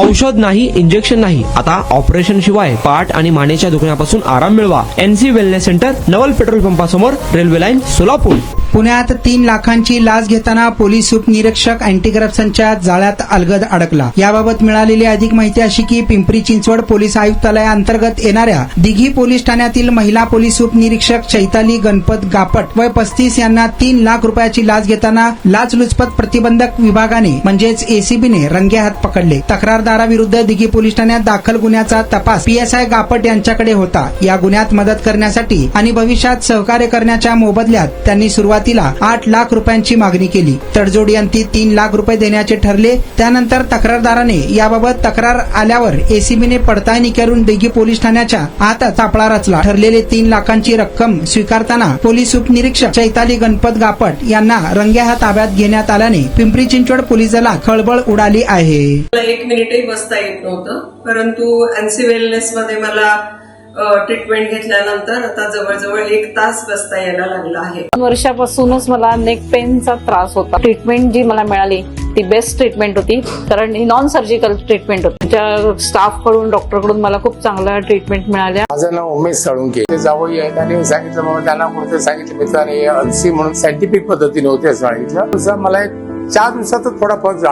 औषध नाही, इंजेक्शन नाही, आता ऑपरेशन शिवाय पाठ आणि मानेच्या दुखण्यापासून आराम मिळवा. NC वेलनेस सेंटर, नवल पेट्रोल पंपासमोर, रेल्वे लाईन, सोलापूर. पुण्यात 3 लाखांची लाच घेताना पोलीस उपनिरीक्षक अँटी करप्शनच्या जाळ्यात अलगद अडकला. याबाबत मिळालेली अधिक माहिती अशी की पिंपरी चिंचवड पोलीस आयुक्तालयाअंतर्गत येणाऱ्या दिघी पोलीस ठाण्यातील महिला पोलीस उपनिरीक्षक चैताली गणपत गापट वय 35 यांना 3 लाख रुपयाची लाच घेताना लाचलुचपत प्रतिबंधक विभागाने म्हणजेच एसीबीने रंगेहात पकडले. तक्रारदाराविरुद्ध दिघी पोलीस ठाण्यात दाखल गुन्ह्याचा तपास PSI गापट यांच्याकडे होता. या गुन्ह्यात मदत करण्यासाठी आणि भविष्यात सहकार्य करण्याच्या मोबदल्यात त्यांनी सुरुवातीला 8 लाख रुपयांची मागणी केली. तडजोडी अंती 3 लाख रुपये देण्याचे ठरले. त्यानंतर तक्रारदाराने याबाबत तक्रार आल्यावर एसीबीने पडताळणी करून दिघी पोलीस ठाण्याच्या आत सापळा रचला. ठरलेले 3 लाखांची रक्कम स्वीकारताना पोलीस उपनिरीक्षक चैताली गणपत गापट यांना रंगेहात ताब्यात घेण्यात आल्याने पिंपरी चिंचवड पोलीस दलात खळबळ उडाली आहे. मला 1 मिनिटही बसता येत नव्हतं, परंतु NC वेलनेस मध्ये मला ट्रीटमेंट घेतल्यानंतर आता जवळजवळ 1 तास बसता यायला लागला आहे. 2 वर्षापासूनच मला नेक पेनचा त्रास होता. ट्रीटमेंट जी मला मिळाली ती बेस्ट ट्रीटमेंट होती, कारण ही नॉन सर्जिकल ट्रीटमेंट होती. त्या स्टाफ कडून, डॉक्टर कडून मला खूप चांगला ट्रीटमेंट मिळाल्या. माझं नाव उमेश साळुंके. ते जावई आहेत आणि सांगितलं बाबा त्यांना कुठे सांगितलं मित्राने NC म्हणून सायंटिफिक पद्धतीने होते असं सांगितलं. मला 4 दिवसातच थोडा फरक जाणवला.